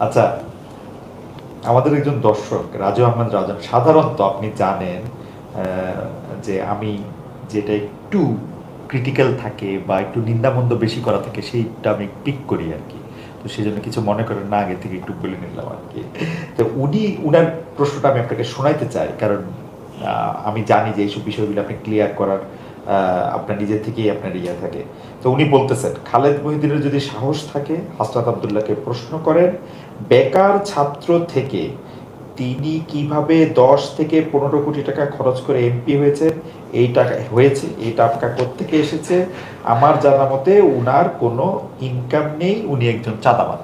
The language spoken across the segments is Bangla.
আচ্ছা, আমাদের একজন দর্শক রাজু আহমেদ রাজন, সাধারণত আপনি জানেন যে আমি যেটা একটু ক্রিটিক্যাল থাকে বা একটু নিন্দামন্দ বেশি করা থাকে সেইটা আমি পিক করি আর কি। তো সেই জন্য কিছু মনে করেন না, আগে থেকে একটু বলে নিলাম আর কি। তো উনার প্রশ্নটা আমি আপনাকে শোনাইতে চাই, কারণ আমি জানি যে এইসব বিষয়গুলো আপনি ক্লিয়ার করার আপনার নিজের থেকেই আপনার ইয়ে থাকে। তো উনি বলতেছেন, খালেদ মহিউদ্দিনের যদি সাহস থাকে হাসনাত আবদুল্লাহকে প্রশ্ন করেন, বেকার ছাত্র থেকে তিনি কিভাবে 10 থেকে 15 কোটি টাকা খরচ করে এমপি হয়েছে, এই টাকা হয়েছে, এই টাকা কোত্থেকে এসেছে? আমার জানা মতে উনার কোনো ইনকাম নেই, উনি একজন চাঁদাবাজ।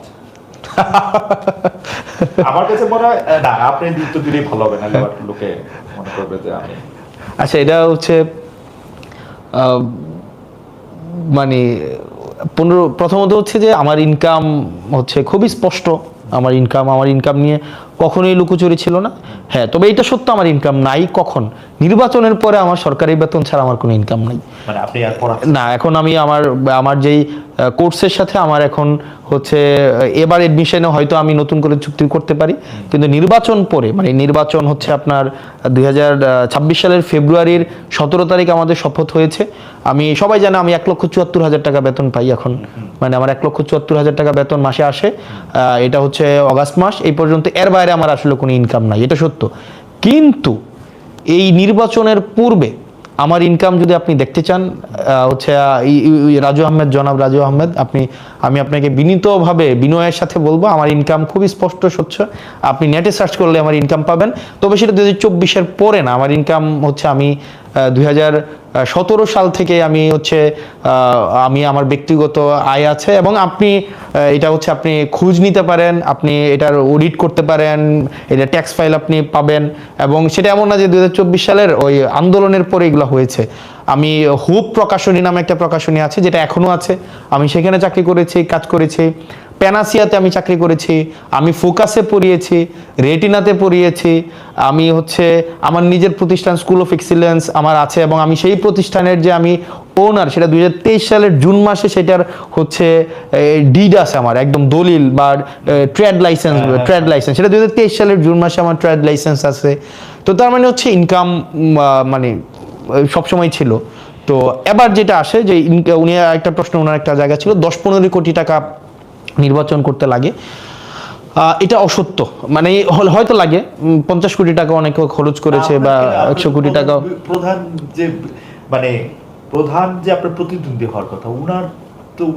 আমার কাছে মনে হয় না, আপনি উত্তর দিলেই ভালো হবে, না লোকে মনে করবে যে আমি। আচ্ছা, এটা হচ্ছে মানে প্রথমত হচ্ছে যে আমার ইনকাম হচ্ছে খুবই স্পষ্ট। আমার ইনকাম নিয়ে কখনোই লুকোচুরি ছিল না। হ্যাঁ, তবে এটা সত্য, আমার ইনকাম নাই। কখন? নির্বাচনের পরে আমার সরকারি বেতন ছাড়া আমার কোনো ইনকাম নাই। মানে আপনি আর পড়া না, এখন আমি আমার যেই কোর্সের সাথে আমার এখন হচ্ছে এবার এডমিশনে হয়তো আমি নতুন করে চুক্তি করতে পারি, কিন্তু নির্বাচন পরে, মানে নির্বাচন হচ্ছে আপনার 2026 সালের ফেব্রুয়ারির 17 তারিখ আমাদের শপথ হয়েছে। আমি সবাই জানে আমি 1,74,000 টাকা বেতন পাই এখন। মানে আমার 1,74,000 টাকা বেতন মাসে আসে। এটা হচ্ছে অগাস্ট মাস এই পর্যন্ত। এর বাইরে আমার আসলে কোনো ইনকাম নাই, এটা সত্য। কিন্তু এই নির্বাচনের পূর্বে আমার ইনকাম যদি আপনি দেখতে চান, হচ্ছে জনাব রাজু আহমেদ, আমি আপনাকে বিনীতভাবে বিনয়ের সাথে বলবো, আমার ইনকাম খুবই স্পষ্ট স্বচ্ছ। আপনি নেটে সার্চ করলে আমার ইনকাম পাবেন। তবে সেটা 2024-এর পরে না। আমার ইনকাম হচ্ছে আমি 2017 সাল থেকে আমি হচ্ছে আমি আমার ব্যক্তিগত আয় আছে, এবং আপনি এটা হচ্ছে আপনি খোঁজ নিতে পারেন, আপনি এটার অডিট করতে পারেন, এটা ট্যাক্স ফাইল আপনি পাবেন। এবং সেটা এমন না যে 2024 সালের ওই আন্দোলনের পরে এগুলো হয়েছে। আমি হুপ প্রকাশনী নামে একটা প্রকাশনী আছে, যেটা এখনো আছে, আমি সেখানে চাকরি করেছি, কাজ করেছি। প্যানাসিয়াতে আমি চাকরি করেছি, আমি ফোকাসে পড়িয়েছি, রেটিনাতে পড়িয়েছি। আমি হচ্ছে আমার নিজের প্রতিষ্ঠান স্কুল অফ এক্সিলেন্স আমার আছে, এবং আমি সেই প্রতিষ্ঠানের যে আমি ওনার, সেটা 2023 সালের জুন মাসে সেটার হচ্ছে ডিড আছে আমার, একদম দলিল বা ট্রেড লাইসেন্স সেটা 2023 সালের জুন মাসে আমার ট্রেড লাইসেন্স আছে। তো তার মানে হচ্ছে ইনকাম মানে সবসময় ছিল। তো এবার যেটা আসে যে উনি একটা প্রশ্ন, ওনার একটা জায়গা ছিল 10-15 কোটি টাকা নির্বাচন করতে লাগে। এটা অসত্য। মানে হয়তো লাগে 50 কোটি টাকা অনেকে খরচ করেছে, বা 100 কোটি টাকা। প্রধান যে আপনার প্রতিদ্বন্দ্বী হওয়ার কথা,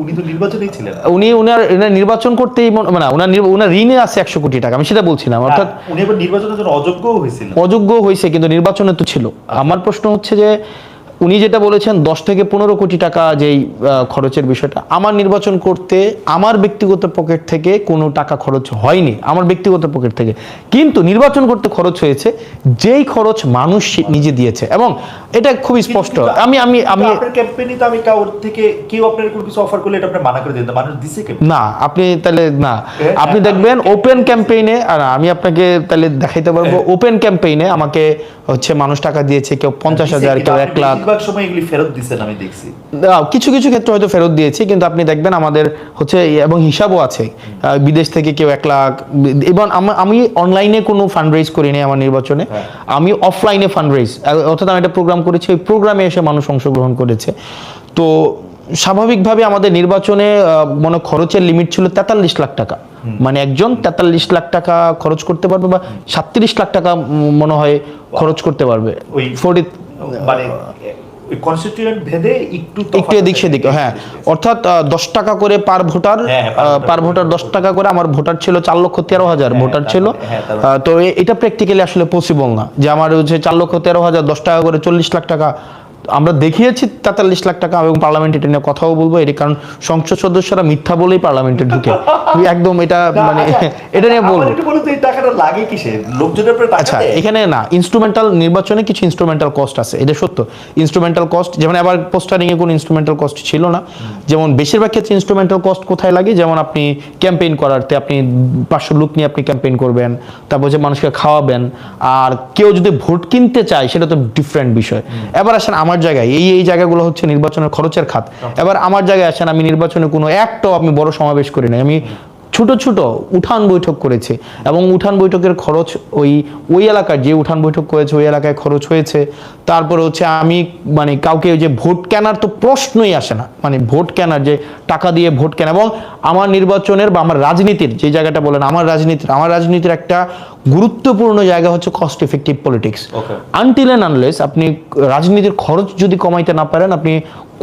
উনি তো নির্বাচনেই ছিলেন। উনার নির্বাচন করতেই মানে উনার ঋণে আছে 100 কোটি টাকা, আমি সেটা বলছিলাম। অর্থাৎ উনি এবার নির্বাচনের জন্য অযোগ্য হয়েছে, কিন্তু নির্বাচনে তো ছিল। আমার প্রশ্ন হচ্ছে যে উনি যেটা বলেছেন 10 থেকে 15 কোটি টাকা যেই খরচের বিষয়টা, আমার নির্বাচন করতে আমার ব্যক্তিগত পকেট থেকে কোনো টাকা খরচ হয়নি, আমার ব্যক্তিগত পকেট থেকে। কিন্তু নির্বাচন করতে খরচ হয়েছে যেই খরচ মানুষ নিজে দিয়েছে, এবং এটা খুবই স্পষ্ট। আমি আপনার ক্যাম্পেইনে তো আমি কাউর থেকে কেউ আপনার কোনো কিছু অফার করলে এটা আপনি মানা করে দেন, মানুষ দিছে কেন? না, আপনি তাহলে না, আপনি দেখবেন ওপেন ক্যাম্পেইনে, আর আমি আপনাকে তাহলে দেখাইতে পারবো, ওপেন ক্যাম্পেইনে আমাকে হচ্ছে মানুষ টাকা দিয়েছে, কেউ 50,000, কেউ 1 লাখ। সময় এগুলি ফেরত দিচ্ছেন আমি দেখছি। কিছু কিছু ক্ষেত্রে হয়তো ফেরত দিয়েছি, কিন্তু আপনি দেখবেন আমাদের হচ্ছে, এবং হিসাবও আছে, বিদেশ থেকে কেউ 1 লাখ। এবং আমি অনলাইনে কোনো ফান্ড রেজ করিনি আমার নির্বাচনে, আমি অফলাইনে ফান্ড রেজ, অর্থাৎ আমি একটা প্রোগ্রাম করেছি, ওই প্রোগ্রামে এসে মানুষ অংশগ্রহণ করেছে। তো স্বাভাবিকভাবে আমাদের নির্বাচনে মনে খরচের লিমিট ছিল 43 লাখ টাকা। মানে একজন 43 লাখ টাকা খরচ করতে পারবে, বা 37 লাখ টাকা মনে হয় খরচ করতে পারবে। ওই 40 মানে কনস্টিটিউয়েন্ট ভেদে একটু এদিক সেদিক। হ্যাঁ, অর্থাৎ 10 টাকা করে পার ভোটার 10 টাকা করে। আমার ভোটার ছিল 4,13,000 ভোটার ছিল। তো এটা প্র্যাকটিক্যালি আসলে পসিবল না যে আমার হচ্ছে 4,13,000 10 টাকা করে 40 লাখ টাকা। আমরা দেখিয়েছি 43 লাখ টাকা, এবং পার্লামেন্টে এটা নিয়ে কথাও বলবো। এটি কারণ সংসদ সদস্যরা মিথ্যা বলেই পার্লামেন্টে ঢুকে, একদম এটা মানে এটা নিয়ে বলবো। আচ্ছা, এখানে না, ইনস্ট্রুমেন্টাল নির্বাচনে কিছু ইনস্ট্রুমেন্টাল কস্ট আছে, এটা সত্য। ইনস্ট্রুমেন্টাল কস্ট যেমন এবার পোস্টারিং এ কোনো ইনস্ট্রুমেন্টাল কস্ট ছিল না। যেমন বেশিরভাগ ক্ষেত্রে ইনস্ট্রুমেন্টাল কস্ট কোথায় লাগে, যেমন আপনি ক্যাম্পেইন করাতে আপনি 500 লোক নিয়ে আপনি ক্যাম্পেইন করবেন, তারপর যে মানুষকে খাওয়াবেন। আর কেউ যদি ভোট কিনতে চায় সেটা তো ডিফারেন্ট বিষয়। এবার আসেন আমার জায়গায়, এই জায়গাগুলো হচ্ছে নির্বাচনের খরচের খাত। এবার আমার জায়গায় আসেন, আমি নির্বাচনে কোনো একটাও আমি বড় সমাবেশ করি না। আমি ছোট ছোট উঠান বৈঠক করেছে এবং উঠান বৈঠকের খরচ ওই এলাকার যে উঠান বৈঠক করেছে ওই এলাকায় খরচ হয়েছে। তারপরে হচ্ছে আমি মানে কাউকে যে ভোট কেনার তো প্রশ্নই আসে না, মানে ভোট কেনার যে টাকা দিয়ে ভোট কেনা। এবং আমার নির্বাচনের বা আমার রাজনীতির যে জায়গাটা বলেন, আমার রাজনীতির একটা গুরুত্বপূর্ণ জায়গা হচ্ছে cost effective politics. Until and unless আপনি রাজনীতির খরচ যদি কমাইতে না পারেন, আপনি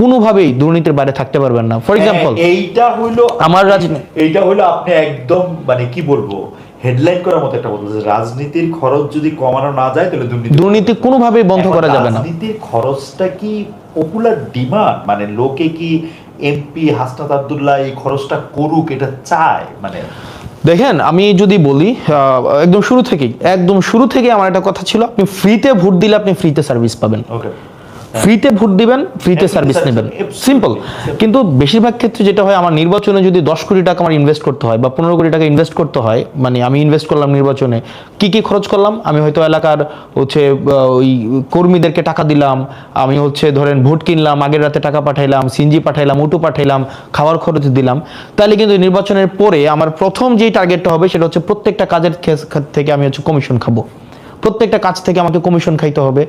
কোনোভাবেই দুর্নীতির বাইরে থাকতে পারবেন না। ফর এক্সাম্পল এইটা হইলো আপনি একদম মানে কি বলবো হেডলাইন করার মতো একটা বলতে, রাজনীতির খরচ যদি কমানো না যায় তাহলে দুর্নীতি কোনোভাবেই বন্ধ করা যাবে না। রাজনীতির খরচটা কি পপুলার ডিমান্ড, মানে লোকে কি এমপি হাসনাত আব্দুল্লাহ এই খরচটা করুক এটা চায়? মানে দেখেন আমি যদি বলি একদম শুরু থেকেই আমার একটা কথা ছিল, আপনি ফ্রিতে ভোট দিলে আপনি ফ্রিতে সার্ভিস পাবেন। ফ্রিতে ভোট দিবেন, ফ্রিতে সার্ভিস নেবেন, সিম্পল। কিন্তু বেশিরভাগ ক্ষেত্রে যেটা হয়, আমার নির্বাচনে যদি 10 কোটি টাকা আমার ইনভেস্ট করতে হয় বা 15 কোটি টাকা ইনভেস্ট করতে হয়, মানে আমি ইনভেস্ট করলাম নির্বাচনে, কি খরচ করলাম, আমি হয়তো এলাকার হচ্ছে ওই কর্মীদেরকে টাকা দিলাম, আমি হচ্ছে ধরেন ভোট কিনলাম, আগের রাতে টাকা পাঠাইলাম, সিএনজি পাঠাইলাম, অটো পাঠাইলাম, খাওয়ার খরচ দিলাম। তাহলে কিন্তু নির্বাচনের পরে আমার প্রথম যেই টার্গেটটা হবে সেটা হচ্ছে প্রত্যেকটা কাজের থেকে আমি হচ্ছে কমিশন খাবো, প্রত্যেকটা কাজ থেকে আমাকে কমিশন খাইতে হবে।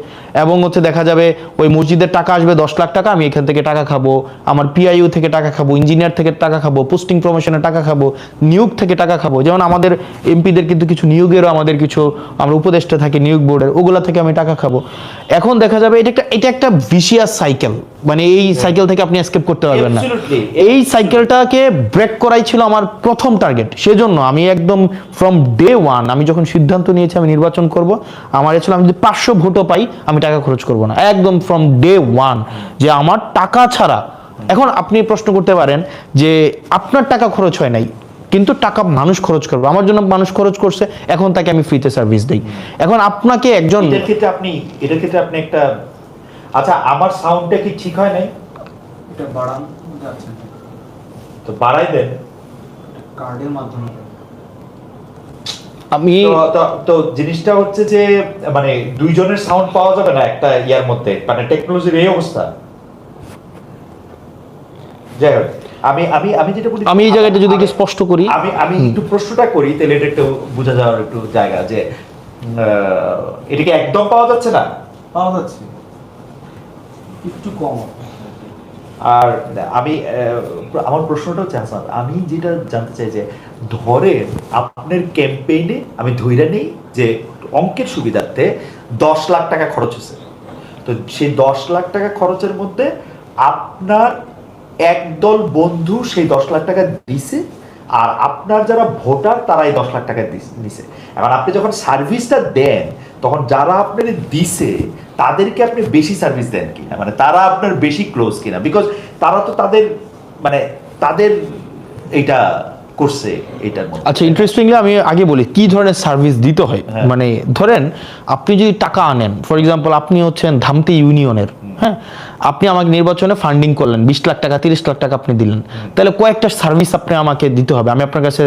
এবং হচ্ছে দেখা যাবে ওই মসজিদের টাকা আসবে 10 লাখ টাকা, আমি এখান থেকে টাকা খাবো, আমার পিআইইউ থেকে টাকা খাবো, ইঞ্জিনিয়ার থেকে টাকা খাবো, পোস্টিং প্রমোশনের টাকা খাবো, নিয়োগ থেকে টাকা খাবো। যেমন আমাদের এমপিদের কিন্তু কিছু নিয়োগেরও আমাদের কিছু আমরা উপদেষ্টা থাকি নিয়োগ বোর্ডের, ওগুলা থেকে আমি টাকা খাবো। এখন দেখা যাবে এটা একটা ভিশিয়াস সাইকেল, মানে এই সাইকেল থেকে আপনি এসকেপ করতে পারবেন না। এই সাইকেলটাকে ব্রেক করাই ছিল আমার প্রথম টার্গেট। সেজন্য আমি একদম ফ্রম ডে ওয়ান আমি যখন সিদ্ধান্ত নিয়েছি আমি নির্বাচন করব, আমার ছিল আমি যদি 500 ভোটও পাই আমি টাকা খরচ করব না, একদম ফ্রম ডে ওয়ান, যে আমার টাকা ছাড়া। এখন আপনি প্রশ্ন করতে পারেন যে আপনার টাকা খরচ হয় নাই, কিন্তু টাকা মানুষ খরচ করবে, আমার জন্য মানুষ খরচ করছে, এখন তাকে আমি ফ্রিতে সার্ভিস দেই। এখন আপনাকে একজন এটার ক্ষেত্রে আপনি একটা, আচ্ছা আমার সাউন্ডটা কি ঠিক হয় নাই? এটা বাড়ান যাচ্ছে তো বাড়াই দেন কার্ডের মাধ্যমে। আমি তো জিনিসটা হচ্ছে যে মানে দুইজনের সাউন্ড পাওয়া যাবে না একটা ইয়ার মধ্যে, মানে টেকনোলজির এই অবস্থা। যাই হোক, আমি যেটা বলি, আমি এই জায়গাটা যদি একটু স্পষ্ট করি, আমি একটু প্রশ্নটা করি তাহলে এটা একটু বোঝা যাওয়ার একটু জায়গা, যে এটা কি একদম পাওয়া যাচ্ছে না? পাওয়া যাচ্ছে একটু কম। আর আমার প্রশ্নটা হচ্ছে হাসান, আমি যেটা জানতে চাই যে ধরেন আপনার ক্যাম্পেইনে আমি ধইরা নেই যে অঙ্কের সুবিধার্থে 10 লাখ টাকা খরচ হয়েছে, তো সেই 10 লাখ টাকা খরচের মধ্যে আপনার একদল বন্ধু সেই 10 লাখ টাকা দিছে, আর আপনার যারা ভোটার তারা এই 10 লাখ টাকা দিছে। এখন আপনি যখন সার্ভিসটা দেন তখন যারা আপনার দিছে তাদেরকে আপনি বেশি সার্ভিস দেন কিনা, মানে তারা আপনার বেশি ক্লোজ কিনা, বিকজ তারা তো তাদের এইটা করছে এইটার মধ্যে। আচ্ছা, ইন্টারেস্টিংলি আমি আগে বলি কি ধরনের সার্ভিস দিতে হয়। মানে ধরেন আপনি যদি টাকা আনেন, ফর এক্সাম্পল আপনি হচ্ছেন ধামতি ইউনিয়নের, হ্যাঁ, আপনি আমাকে নির্বাচনে ফান্ডিং করলেন, 20 লাখ টাকা 30 লাখ টাকা আপনি দিলেন, তাহলে কয়েকটা সার্ভিস আপনি আমাকে দিতে হবে, আমি আপনার কাছে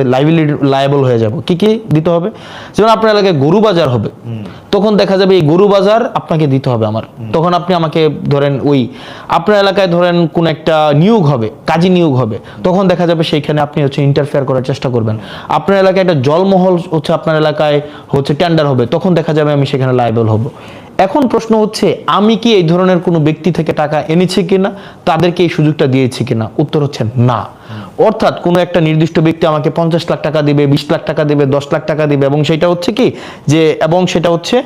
লায়াবল হয়ে যাব। কি দিতে হবে? যেমন আপনার এলাকায় গরু বাজার হবে, তখন দেখা যাবে এই গরু বাজার আপনাকে দিতে হবে আমার, তখন আপনি আমাকে ধরেন ওই আপনার এলাকায় ধরেন কোন একটা নিয়োগ হবে, কাজী নিয়োগ হবে, তখন দেখা যাবে সেইখানে আপনি হচ্ছে ইন্টারফেয়ার করার চেষ্টা করবেন। আপনার এলাকায় একটা জলমহল হচ্ছে আপনার এলাকায় হচ্ছে টেন্ডার হবে, তখন দেখা যাবে আমি সেখানে লায়াবল হব। এখন প্রশ্ন হচ্ছে আমি কি এই ধরনের কোনো ব্যক্তি থেকে টাকা এনেছি কিনা, তাদেরকে এই সুযোগটা দিয়েছি কিনা? উত্তর হচ্ছে না। অর্থাৎ কোনো একটা নির্দিষ্ট ব্যক্তি আমাকে 50 লাখ টাকা দিবে, 20 লাখ টাকা দিবে, 10 লাখ টাকা দিবে, এবং সেটা হচ্ছে কি যে সেটা হচ্ছে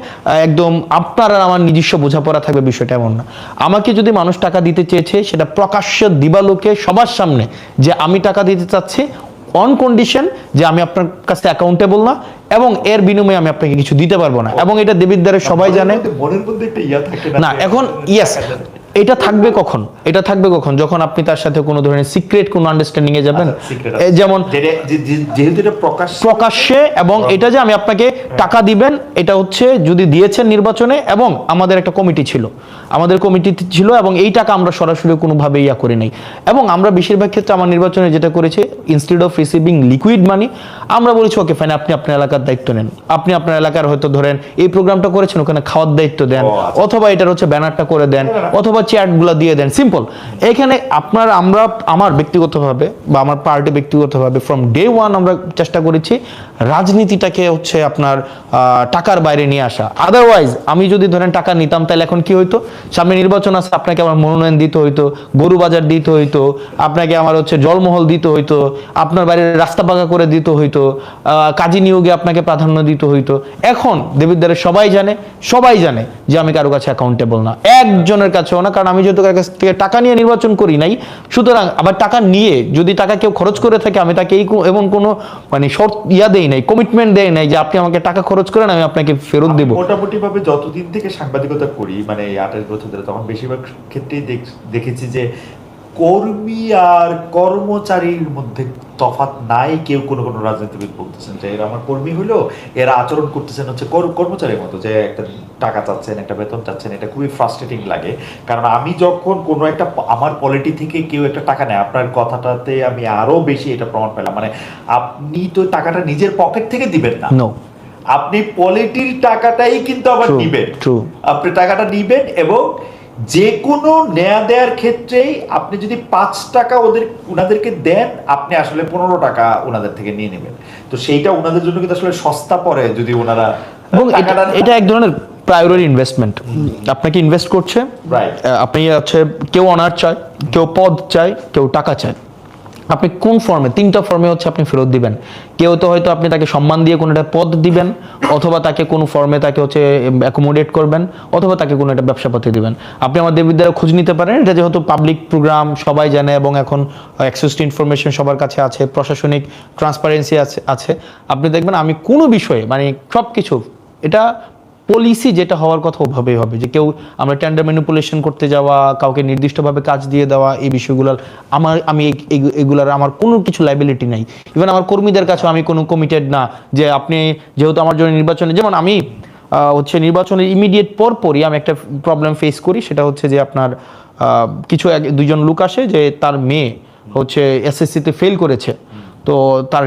একদম আপনার আর আমার নিজস্ব বোঝাপড়া থাকবে, বিষয়টা এমন না। আমাকে যদি মানুষ টাকা দিতে চেয়েছে সেটা প্রকাশ্য দিবালোকে সবার সামনে যে আমি টাকা দিতে চাচ্ছি, অন কন্ডিশন যে আমি আপনার কাছে অ্যাকাউন্টেবল না, এবং এর বিনিময়ে আমি আপনাকে কিছু দিতে পারবো না, এবং এটা দেবিদ্বারে সবাই জানে। মনের মধ্যে একটা ইয়া থাকে না, এখন ইয়েস, এটা থাকবে কখন? এটা থাকবে কখন? যখন আপনি তার সাথে কোনো ধরনের সিক্রেট কোনো আন্ডারস্ট্যান্ডিং এ যাবেন, যেমন যেহেতু এটা প্রকাশ্যে, এবং এটা যে আমি আপনাকে টাকা দিবেন, এটা হচ্ছে যদি দিয়েছেন নির্বাচনে, এবং আমাদের একটা কমিটি ছিল, এবং এই টাকা আমরা সরাসরি কোনোভাবে ইয়া করি নাই। এবং আমরা বেশিরভাগ ক্ষেত্রে আমার নির্বাচনে যেটা করেছি, instead of receiving liquid money, আমরা বলেছি ওকে ফাইন, আপনি আপনার এলাকার দায়িত্ব নেন, আপনি আপনার এলাকার হয়তো ধরেন এই প্রোগ্রামটা করেছেন, ওখানে খাওয়ার দায়িত্ব দেন, অথবা এটার হচ্ছে ব্যানারটা করে দেন, অথবা চেয়ারগুলো দিয়ে দেন, সিম্পল। এখানে আমরা আমার ব্যক্তিগতভাবে বা আমার পার্টি ব্যক্তিগতভাবে ফ্রম ডে ওয়ান আমরা চেষ্টা করেছি রাজনীতিটাকে হচ্ছে আপনার টাকার বাইরে নিয়ে আসা। আদারওয়াইজ আমি যদি ধরেন টাকা নিতাম তাহলে এখন কি হইতো, সামনে নির্বাচন আছে, আপনাকে আমার মনোনয়ন দিতে হইতো, গরু বাজার দিতে হইতো, আপনাকে আমার হচ্ছে জলমহল দিতে হইতো, আপনার বাড়ির রাস্তা পাকা করে দিতে হইতো, কাজী নিয়োগে আপনাকে প্রাধান্য দিতে হইতো। এখন দেবিদ্বারে সবাই জানে যে আমি কারো কাছে অ্যাকাউন্টেবল না, একজনের কাছেও না, কারণ আমি যেহেতু কারো কাছ থেকে টাকা নিয়ে নির্বাচন করি নাই। সুতরাং আবার টাকা নিয়ে যদি টাকা কেউ খরচ করে থাকে, আমি তাকে এমন কোনো মানে শর্ত দেই নাই, কমিটমেন্ট দেই নাই যে আপনি আমাকে টাকা খরচ করেন আমি আপনাকে ফেরত দেব। মোটামুটি ভাবে যতদিন থেকে সাংবাদিকতা করি, মানে এই 28 বছর ধরে, তখন বেশিরভাগ ক্ষেত্রেই দেখেছি যে কর্মী আর কর্মচারীর মধ্যে তফাৎ নাই। কেউ কোনো রাজনীতিবিদ বলতেছেন যে এরা আমার কর্মী হলো, এরা আচরণ করতেছেন হচ্ছে কর্মচারীর মতো, যে একটা টাকা চাচ্ছেন, একটা বেতন চাচ্ছেন। এটা খুবই ফ্রাস্ট্রেটিং লাগে, কারণ আমি যখন কোনো একটা আমার পলিটি থেকে কেউ একটা টাকা নেয়, আপনার কথাটাতে আমি আরো বেশি এটা প্রমাণ পেলাম। মানে আপনি তো টাকাটা নিজের পকেট থেকে দিবেন না, আপনি পলিটির টাকাটাই কিন্তু আবার নিবেন। আপনি টাকাটা নিবেন এবং যে কোনো নেয়া দেওয়ার ক্ষেত্রেই আপনি যদি 5 টাকা ওনাদেরকে দেন, আপনি আসলে 15 টাকা ওনাদের থেকে নিয়ে নেবেন। তো সেইটা ওনাদের জন্য কিন্তু আসলে সস্তা পড়ে যদি ওনারা, এবং এটা এক ধরনের প্রায়োরিটি ইনভেস্টমেন্ট। আপনাকে ইনভেস্ট করছে, আপনি হচ্ছে কেউ অনার চায়, কেউ পদ চায়, কেউ টাকা চায়। আপনি কোন ফর্মে, 3টা ফর্মে হচ্ছে আপনি ফেরত দিবেন। কেউ তো হয়তো আপনি তাকে সম্মান দিয়ে কোনো একটা পদ দিবেন, অথবা তাকে কোনো ফর্মে তাকে হচ্ছে অ্যাকোমোডেট করবেন, অথবা তাকে কোনো একটা ব্যবসাপাতি দিবেন। আপনি আমার দেববিদ্যালয়ে খোঁজ নিতে পারেন, এটা যেহেতু পাবলিক প্রোগ্রাম সবাই জানে এবং এখন অ্যাক্সেস টু ইনফরমেশন সবার কাছে আছে, প্রশাসনিক ট্রান্সপারেন্সি আছে। আপনি দেখবেন আমি কোনো বিষয়ে মানে সব কিছু, এটা পলিসি যেটা হওয়ার কথা ওভাবেই হবে, যে কেউ আমরা টেন্ডার ম্যানিপুলেশন করতে যাওয়া, কাউকে নির্দিষ্টভাবে কাজ দিয়ে দেওয়া, এই বিষয়গুলোর আমি এগুলার আমার কোনো কিছু লাইবিলিটি নাই। ইভেন আমার কর্মীদের কাছেও আমি কোনো কমিটেড না যে আপনি যেহেতু আমার জন্য নির্বাচনে, যেমন আমি হচ্ছে নির্বাচনের ইমিডিয়েট পরপরই আমি একটা প্রবলেম ফেস করি, সেটা হচ্ছে যে আপনার কিছু দুইজন লোক আসে যে তার মেয়ে হচ্ছে এসএসসিতে ফেল করেছে, তো তার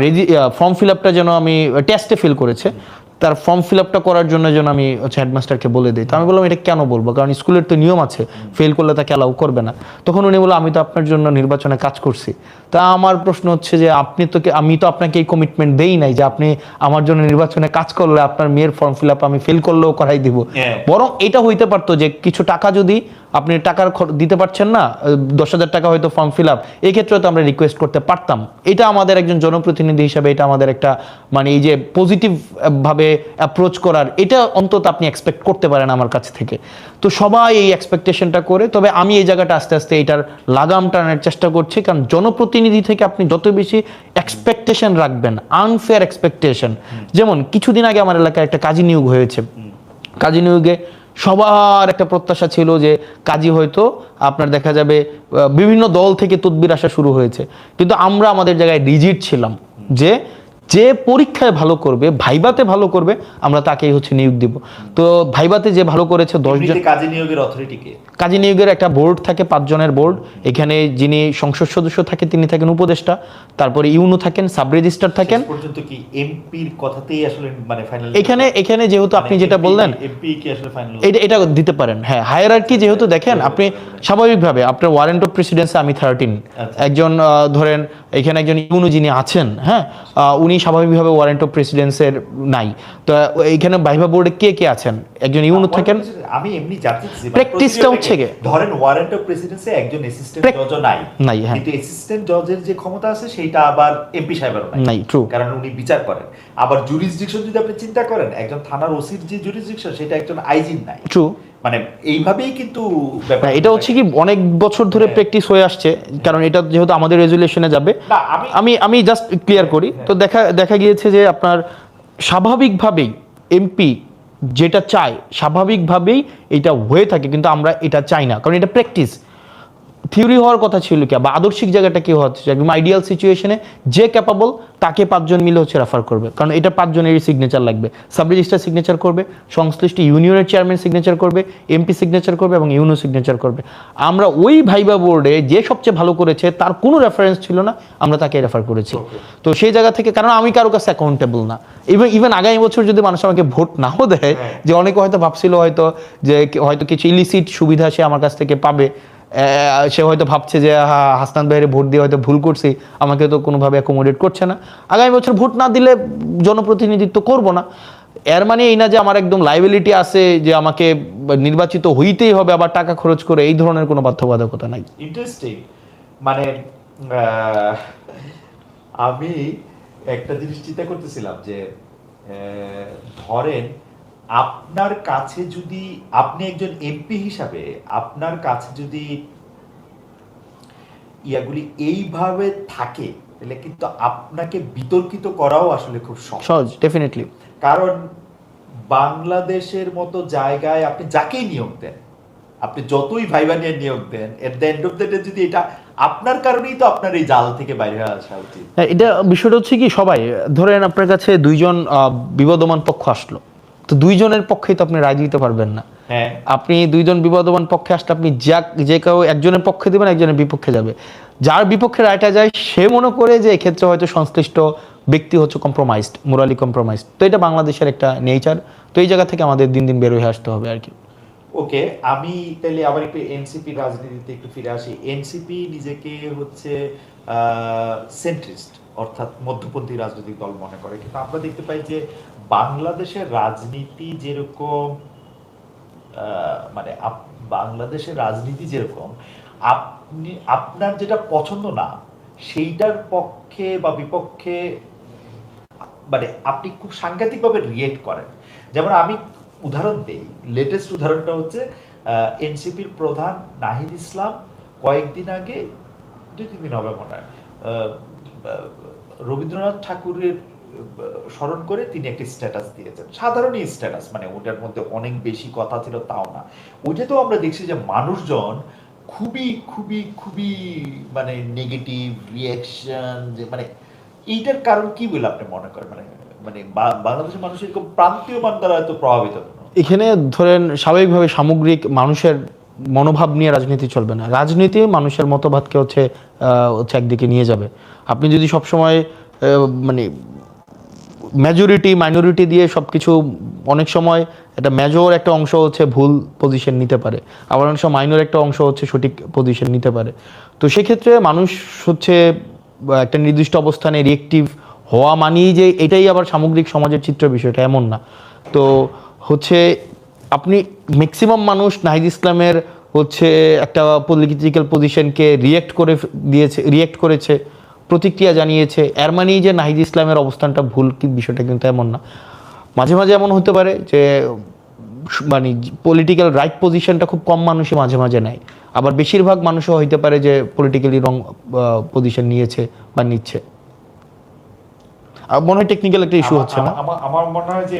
ফর্ম ফিল আপটা যেন আমি টেস্টে ফেল করেছে, তার ফর্ম ফিল আপটা করার জন্য যেন আমি হচ্ছে হেডমাস্টারকে বলে দিই। তো আমি বললাম এটা কেন বলবো, কারণ স্কুলের তো নিয়ম আছে, ফেল করলে তাকে অ্যালাউ করবে না। তখন উনি বললো আমি তো আপনার জন্য নির্বাচনে কাজ করছি। তা আমার প্রশ্ন হচ্ছে যে আমি তো আপনাকে এই কমিটমেন্ট দেই নাই যে আপনি আমার জন্য নির্বাচনে কাজ করলে আপনার মেয়ের ফর্ম ফিল আপ আমি ফেল করলেও করাই দিব। বরং এটা হইতে পারতো যে কিছু টাকা যদি আপনি টাকার দিতে পারছেন না, 10,000 টাকা হয়তো ফর্ম ফিল আপ, এই ক্ষেত্রে তো আমরা রিকোয়েস্ট করতে পারতাম। এটা আমাদের একজন জনপ্রতিনিধি হিসাবে এটা আমাদের একটা মানে এই যে পজিটিভ ভাবে অ্যাপ্রোচ করার, এটা অন্তত আপনি এক্সপেক্ট করতে পারেন আমার কাছ থেকে। তো সবাই এই এক্সপেকটেশনটা করে, তবে আমি এই জায়গাটা আস্তে আস্তে এটার লাগাম টানার চেষ্টা করছি, কারণ জনপ্রতিনিধি থেকে আপনি যত বেশি এক্সপেকটেশন রাখবেন, আনফেয়ার এক্সপেকটেশন, যেমন কিছুদিন আগে আমার এলাকায় একটা কাজী নিয়োগ হয়েছে। কাজী নিয়োগে সবার একটা প্রত্যাশা ছিল যে কাজী হয়তো আপনার দেখা যাবে বিভিন্ন দল থেকে তদবির আসা শুরু হয়েছে, কিন্তু আমরা আমাদের জায়গায় রিজিড ছিলাম যে পরীক্ষায় ভালো করবে, ভাইবাতে ভালো করবে, আমরা তাকেই হচ্ছে নিয়োগ দিব। তো ভাইবাতে যে ভালো করেছে 10 জন। কাজী নিয়োগের অথরিটিকে, কাজী নিয়োগের একটা বোর্ড থাকে, 5 জনের বোর্ড। এখানে যিনি সংসদ সদস্য থাকে তিনি থাকেন উপদেষ্টা, তারপরে ইউনো থাকেন, সাব রেজিস্ট্রার থাকেন। পর্যন্ত কি এমপির কথাতেই আসলে মানে ফাইনাল, এখানে যেহেতু আপনি যেটা বললেন এমপি কি আসলে ফাইনাল এটা দিতে পারেন। হ্যাঁ, হায়ারার্কি যেহেতু দেখেন আপনি স্বাভাবিকভাবে আপনার ওয়ারেন্ট অফ প্রেসিডেন্সি আমি 13, একজন ধরেন এখানে একজন ইউনো যিনি আছেন, হ্যাঁ, উনি স্বাভাবিকভাবে ওয়ারেন্ট অফ প্রেসিডেন্সের নাই। তো এইখানে ভাইভা বোর্ডে কে আছেন, একজন ইউনো থাকেন। আমি এমনি জানতে চাইছি প্র্যাকটিসটা হচ্ছে কি, ধরেন ওয়ারেন্ট অফ প্রেসিডেন্সি একজন অ্যাসিস্ট্যান্ট জজও নাই, হ্যাঁ, কিন্তু অ্যাসিস্ট্যান্ট জজের যে ক্ষমতা আছে সেটা আবার এমপি সাহেবেরও নাই, ট্রু, কারণ উনি বিচার করেন। আবার জুরিসডিকশন যদি আপনি চিন্তা করেন, একজন থানার ওসির যে জুরিসডিকশন সেটা একজন আইজির নাই, ট্রু। মানে এইভাবেই কিন্তু এটা হচ্ছে কি অনেক বছর ধরে প্র্যাকটিস হয়ে আসছে, কারণ এটা যেহেতু আমাদের রেজুলেশনে যাবে। আমি জাস্ট ক্লিয়ার করি। তো দেখা গিয়েছে যে আপনার স্বাভাবিকভাবেই এমপি যেটা চায় স্বাভাবিকভাবেই এটা হয়ে থাকে, কিন্তু আমরা এটা চাই না, কারণ এটা প্র্যাকটিস। থিওরি হওয়ার কথা ছিল কি বা আদর্শিক জায়গাটা কি হচ্ছে একদম আইডিয়াল সিচুয়েশনে যে ক্যাপাবল তাকে 5 জন মিলে হচ্ছে রেফার করবে, কারণ এটা 5 জনেরই সিগনেচার লাগবে। সাব রেজিস্ট্রার সিগনেচার করবে, সংশ্লিষ্ট ইউনিয়নের চেয়ারম্যান সিগনেচার করবে, এমপি সিগনেচার করবে এবং ইউনো সিগনেচার করবে। আমরা ওই ভাইবা বোর্ডে যে সবচেয়ে ভালো করেছে তার কোনো রেফারেন্স ছিল না, আমরা তাকে রেফার করেছি। তো সেই জায়গা থেকে, কারণ আমি কারো কাছে অ্যাকাউন্টেবল না, ইভেন আগামী বছর যদি মানুষ আমাকে ভোট নাও দেয়, যে অনেকে হয়তো ভাবছিল হয়তো যে হয়তো কিছু ইলিসিট সুবিধা সে আমার কাছ থেকে পাবে, সে হয়তো ভাবছে যে হাসনাত ভাইয়ের ভোট দিয়ে হয়তো ভুল করছি, আমাকে তো কোনোভাবে অ্যাকোমোডেট করছে না, আগামী বছর ভোট না দিলে জনপ্রতিনিধিত্ব করব না। এর মানে এই না যে আমার একদম লাইবিলিটি আছে যে আমাকে নির্বাচিত হইতেই হবে আবার টাকা খরচ করে, এই ধরনের কোনো বাধ্যবাধকতা নাই। ইন্টারেস্টিং। মানে আমি একটা জিনিস চিন্তা করতেছিলাম যে ধরেন আপনার কাছে যদি, আপনি একজন এমপি হিসাবে আপনার কাছে যদি ইয়াগুলি এইভাবে থাকে, তাহলে কিন্তু আপনাকে বিতর্কিত করাও আসলে খুব সহজ, ডেফিনেটলি। কারণ বাংলাদেশের মতো জায়গায় আপনি যাকেই নিয়োগ দেন, আপনি যতই ভাইবা নিয়ে নিয়োগ দেন, at the end of the day যদি এটা আপনার কারণেই তো আপনার এই জাল থেকে বাইরে আসা উচিত। এটা বিষয়টা হচ্ছে কি, সবাই ধরেন আপনার কাছে 2 জন বিবাদমান পক্ষ আসলো, তো 2 জনের পক্ষেই তো আপনি রায় দিতে পারবেন না। হ্যাঁ, আপনি 2 জন বিবাদমান পক্ষে আসলে আপনি যে কেউ একজনের পক্ষে দিবেন, একজনের বিপক্ষে যাবে। যার বিপক্ষে রায়টা যায় সে মনে করে যে এক্ষেত্রে হয়তো সংশ্লিষ্ট ব্যক্তি হচ্ছে কম্প্রোমাইজড, মোরালি কম্প্রোমাইজড। তো এটা বাংলাদেশের একটা নেচার। তো এই জায়গা থেকে আমাদের দিন দিন বের হয়ে আসতে হবে আর কি। ওকে, আমি তাহলে আবার একটু এনসিপি রাজনীতিতে একটু ফিরে আসি। এনসিপি নিজেকে হচ্ছে সেন্ট্রিস্ট, অর্থাৎ মধ্যপন্থী রাজনৈতিক দল মনে করে, কিন্তু আমরা দেখতে পাই যে বাংলাদেশের রাজনীতি যেরকম মানে বাংলাদেশের রাজনীতি যেরকম, আপনি আপনার যেটা পছন্দ না সেইটার পক্ষে বা বিপক্ষে মানে আপনি খুব সাংঘাতিকভাবে রিয়েক্ট করেন। যেমন আমি উদাহরণ দিই, লেটেস্ট উদাহরণটা হচ্ছে এনসিপির প্রধান নাহিদ ইসলাম কয়েকদিন আগে, 2-3 দিন হবে মনে হয়, রবীন্দ্রনাথ ঠাকুরের স্মরণ করে তিনি একটি স্ট্যাটাস দিয়েছেন, সাধারণই স্ট্যাটাস, মানে ওটার মধ্যে অনেক বেশি কথা ছিল তাও না। ওইটাতেও আমরা দেখছি যে মানুষজন খুবই খুবই খুবই মানে নেগেটিভ রিয়াকশন, যে মানে এইটার কারণ কি বলে আপনি মনে করেন? মানে মানে বাংলাদেশের মানুষ এরকম প্রান্তীয় মান দ্বারা হয়তো প্রভাবিত। এখানে ধরেন স্বাভাবিকভাবে সামগ্রিক মানুষের মনোভাব নিয়ে রাজনীতি চলবে না। রাজনীতি মানুষের মতবাদকে হচ্ছে একদিকে নিয়ে যাবে। আপনি যদি সবসময় মানে মেজরিটি মাইনরিটি দিয়ে সব কিছু, অনেক সময় একটা মেজর একটা অংশ হচ্ছে ভুল পজিশন নিতে পারে, আবার অনেক সময় মাইনর একটা অংশ হচ্ছে সঠিক পজিশন নিতে পারে। তো সেক্ষেত্রে মানুষ হচ্ছে একটা নির্দিষ্ট অবস্থানে রিয়েক্টিভ হওয়া মানেই যে এটাই আবার সামগ্রিক সমাজের চিত্র, বিষয়টা এমন না। তো হচ্ছে আপনি ম্যাক্সিমাম মানুষ নাহিদ ইসলামের হচ্ছে একটা পলিটিক্যাল পজিশনকে রিয়েক্ট করেছে, প্রতিক্রিয়া জানিয়েছে, এর মানেই যে নাহিদ ইসলামের অবস্থানটা ভুল, কি বিষয়টা কিন্তু এমন না। মাঝে মাঝে এমন হতে পারে যে মানে পলিটিক্যাল রাইট পজিশনটা খুব কম মানুষই মাঝে মাঝে নেয়, আবার বেশিরভাগ মানুষও হইতে পারে যে পলিটিক্যালি রং পজিশন নিয়েছে বা নিচ্ছে। আর মনে হয় টেকনিক্যাল একটা ইস্যু হচ্ছে না। আমার মনে হয় যে